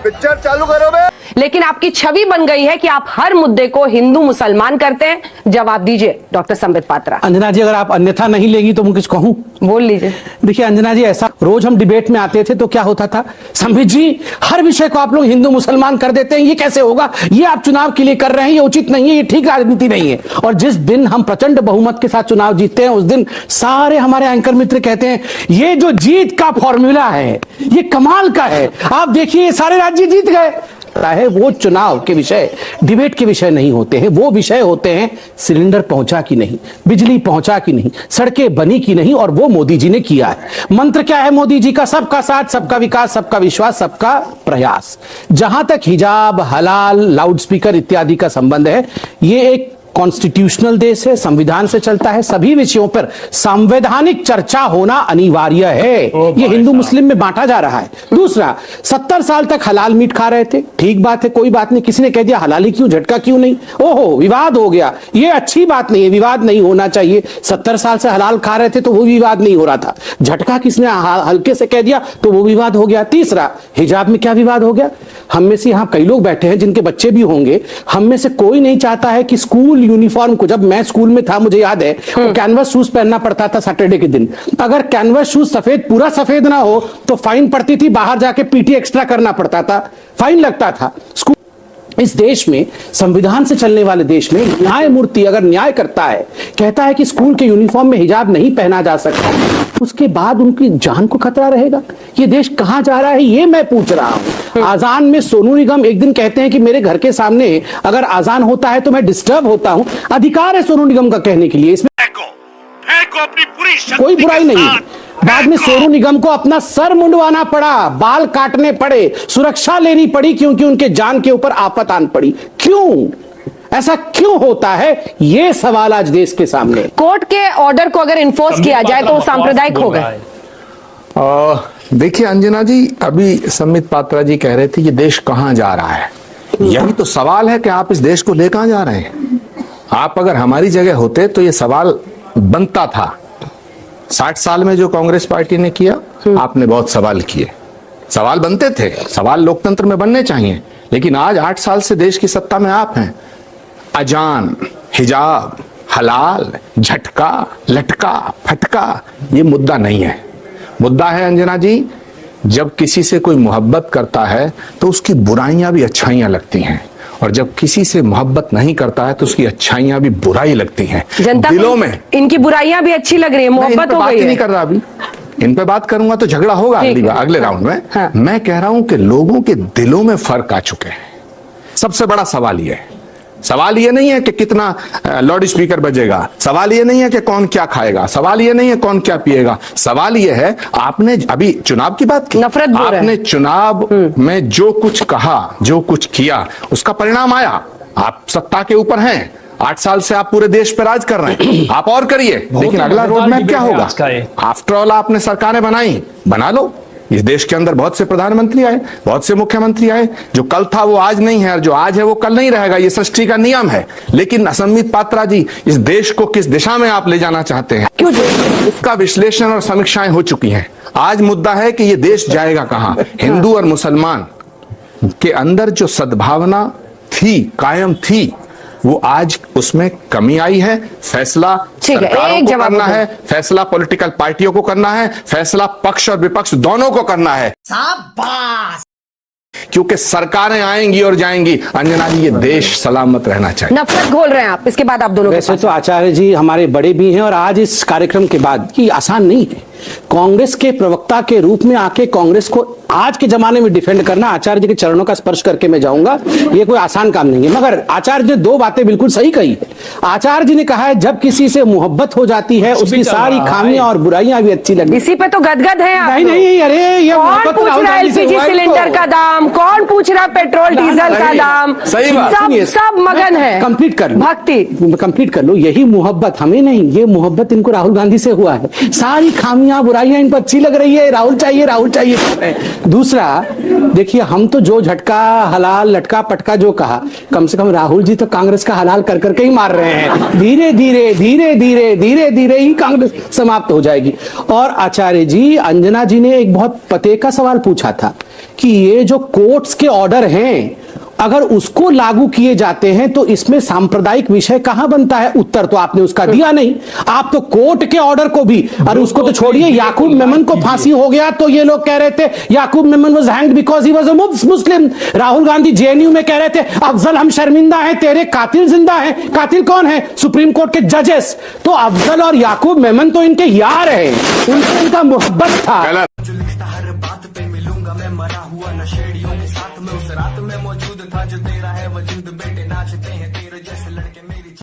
Picture चालू करो बे। लेकिन आपकी छवि बन गई है कि आप हर मुद्दे को हिंदू मुसलमान करते हैं। जवाब दीजिए डॉक्टर संबित पात्रा। अंजना जी, अगर आप अन्यथा नहीं लेगी तो मैं कुछ कहूं? बोल लीजिए। देखिए अंजना जी, ऐसा रोज हम डिबेट में आते थे तो क्या होता था, संबित जी हर विषय को आप लोग हिंदू मुसलमान कर देते हैं, ये कैसे होगा, ये आप चुनाव के लिए कर रहे हैं, ये उचित नहीं है, ये ठीक राजनीति नहीं है। और जिस दिन हम प्रचंड बहुमत के साथ चुनाव जीतते हैं उस दिन सारे हमारे एंकर मित्र कहते हैं ये जो जीत का फॉर्मूला है ये कमाल का है, आप देखिए सारे राज्य जीत गए। है वो चुनाव के विषय डिबेट के विषय नहीं होते हैं, वो विषय होते हैं सिलेंडर पहुंचा कि नहीं, बिजली पहुंचा कि नहीं, सड़कें बनी कि नहीं, और वो मोदी जी ने किया है। मंत्र क्या है मोदी जी का? सबका साथ, सबका विकास, सबका विश्वास, सबका प्रयास। जहां तक हिजाब, हलाल, लाउडस्पीकर इत्यादि का संबंध है, ये एक कॉन्स्टिट्यूशनल देश है, संविधान से चलता है, सभी विषयों पर संवैधानिक चर्चा होना अनिवार्य है। ये हिंदू मुस्लिम में बांटा जा रहा है। दूसरा, 70 साल तक हलाल मीट खा रहे थे, ठीक बात है, कोई बात नहीं। किसी ने कह दिया हलाली क्यों, झटका क्यों नहीं, ओहो विवाद हो गया, ये अच्छी बात नहीं है, विवाद नहीं होना चाहिए। 70 साल से हलाल खा रहे थे तो वो विवाद नहीं हो रहा था, झटका किसने हल्के से कह दिया तो वो विवाद हो गया। तीसरा, हिजाब में क्या विवाद हो गया? हम में से यहां कई लोग बैठे हैं जिनके बच्चे भी होंगे, हम में से कोई नहीं चाहता है कि स्कूल यूनिफॉर्म को, जब मैं स्कूल में था मुझे याद है तो कैनवस शूज पहनना पड़ता था सैटरडे के दिन। अगर कैनवस शूज सफेद, पूरा सफेद ना हो तो फाइन पड़ती थी, बाहर जाके पीटी एक्स्ट्रा करना पड़ता था, फाइन लगता था। स्कूल इस देश में, संविधान से चलने वाले देश में, न्यायमूर्ति अगर न्याय करता है, कहता है कि स्कूल के यूनिफॉर्म में हिजाब नहीं पहना जा सकता, उसके बाद उनकी जान को खतरा रहेगा। ये देश कहां जा रहा है ये मैं पूछ रहा हूं। आजान में सोनू निगम एक दिन कहते हैं कि मेरे घर के सामने अगर आजान होता है तो मैं डिस्टर्ब होता हूं। अधिकार है सोनू निगम का कहने के लिए, इसमें अपनी पूरी कोई बुराई नहीं। बाद में सोनू निगम को अपना सर मुंडवाना पड़ा, बाल काटने पड़े, सुरक्षा लेनी पड़ी क्योंकि उनके जान के ऊपर आफत आन पड़ी। क्यों ऐसा क्यों होता है, ये सवाल आज देश के सामने। कोर्ट के ऑर्डर को अगर इन्फोर्स किया जाए तो सांप्रदायिक हो गए। देखिए अंजना जी, अभी संबित पात्रा जी कह रहे थे ये देश कहां जा रहा है। यही तो सवाल है कि आप इस देश को ले कहां जा रहे हैं। आप अगर हमारी जगह होते तो ये सवाल बनता था। 60 साल में जो कांग्रेस पार्टी ने किया, आपने बहुत सवाल किए, सवाल बनते थे, सवाल लोकतंत्र में बनने चाहिए। लेकिन आज 8 साल से देश की सत्ता में आप हैं। अजान, हिजाब, हलाल, झटका, लटका, फटका, ये मुद्दा नहीं है। मुद्दा है अंजना जी, जब किसी से कोई मोहब्बत करता है तो उसकी बुराइयां भी अच्छाइयां लगती हैं, और जब किसी से मोहब्बत नहीं करता है तो उसकी अच्छाइयां भी बुराई लगती हैं। जनता दिलों में इनकी बुराइयां भी अच्छी लग रही है, मोहब्बत हो गई है। नहीं कर रहा अभी, इन पे बात करूंगा तो झगड़ा होगा अगले राउंड में। हाँ। मैं कह रहा हूं कि लोगों के दिलों में फर्क आ चुके हैं। सबसे बड़ा सवाल यह है, सवाल ये नहीं है कि कितना लाउड स्पीकर बजेगा, सवाल ये नहीं है कि कौन क्या खाएगा, सवाल ये नहीं है कौन क्या पिएगा, सवाल ये है आपने अभी चुनाव की बात की, नफरत आपने चुनाव में जो कुछ कहा, जो कुछ किया, उसका परिणाम आया। आप सत्ता के ऊपर हैं, 8 साल से आप पूरे देश पर राज कर रहे हैं, आप और करिए, लेकिन अगला रोड मैप क्या होगा? आफ्टर ऑल आपने सरकारें बनाई, बना लो। इस देश के अंदर बहुत से प्रधानमंत्री आए, बहुत से मुख्यमंत्री आए, जो कल था वो आज नहीं है, और जो आज है वो कल नहीं रहेगा, ये सृष्टि का नियम है। लेकिन संबित पात्रा जी, इस देश को किस दिशा में आप ले जाना चाहते हैं, क्यों, इसका विश्लेषण और समीक्षाएं हो चुकी हैं। आज मुद्दा है कि ये देश जाएगा कहां। हिंदू और मुसलमान के अंदर जो सद्भावना थी, कायम थी, वो आज उसमें कमी आई है। फैसला सरकारों को करना है, फैसला पॉलिटिकल पार्टियों को करना है, फैसला पक्ष और विपक्ष दोनों को करना है। शाबाश। क्योंकि सरकारें आएंगी और जाएंगी, अंजना जी ये देश सलामत रहना चाहिए। नफरत घोल रहे हैं आप, इसके बाद आप दोनों। वैसे तो आचार्य जी हमारे बड़े भी हैं, और आज इस कार्यक्रम के बाद की आसान नहीं है कांग्रेस के प्रवक्ता के रूप में आके कांग्रेस को आज के जमाने में डिफेंड करना। आचार्य जी के चरणों का स्पर्श करके मैं जाऊंगा, ये कोई आसान काम नहीं है। मगर आचार्य जी ने 2 बातें बिल्कुल सही कही। आचार्य जी ने कहा है जब किसी से मोहब्बत हो जाती है उसकी सारी खामियां और बुराइयां भी अच्छी लगती। इसी पे तो गदगद है आप। नहीं, अरे ये कौन पूछ रहा है एलपीजी सिलेंडर का दाम, कौन पूछ रहा है पेट्रोल डीजल का दाम, सही बात, सब मगन है। कंप्लीट कर लो, भक्ति कंप्लीट कर लो। यही मोहब्बत हमें नहीं, ये मोहब्बत इनको राहुल गांधी से हुआ है। सारी खामियां बुराइयां इनको अच्छी लग रही है, राहुल चाहिए। दूसरा, देखिए हम तो जो झटका, हलाल, लटका, पटका जो कहा, कम से कम राहुल जी तो कांग्रेस का हलाल कर करके ही मार रहे हैं। धीरे धीरे ही कांग्रेस समाप्त हो जाएगी। और आचार्य जी, अंजना जी ने एक बहुत पते का सवाल पूछा था कि ये जो कोर्ट्स के ऑर्डर हैं, अगर उसको लागू किए जाते हैं तो इसमें सांप्रदायिक विषय कहां बनता है? उत्तर तो आपने उसका दिया नहीं। आप तो कोर्ट के ऑर्डर को भी, और उसको तो छोड़िए, याकूब मेमन को फांसी हो गया तो ये लोग कह रहे थे Yakub Memon was hanged because he was a Muslim. Rahul Gandhi JNU में कह रहे थे अफजल हम शर्मिंदा हैं, तेरे कातिल जिंदा हैं। कातिल कौन है? सुप्रीम कोर्ट के जजेस। तो अफजल और याकूब मेमन तो इनके यार हैं, उनसे इनका मोहब्बत था। हर बात पे मिलूंगा मैं, मरा हुआ नशेड़ियों के साथ में, उस रात में मौजूद था जो तेरा है वजूद।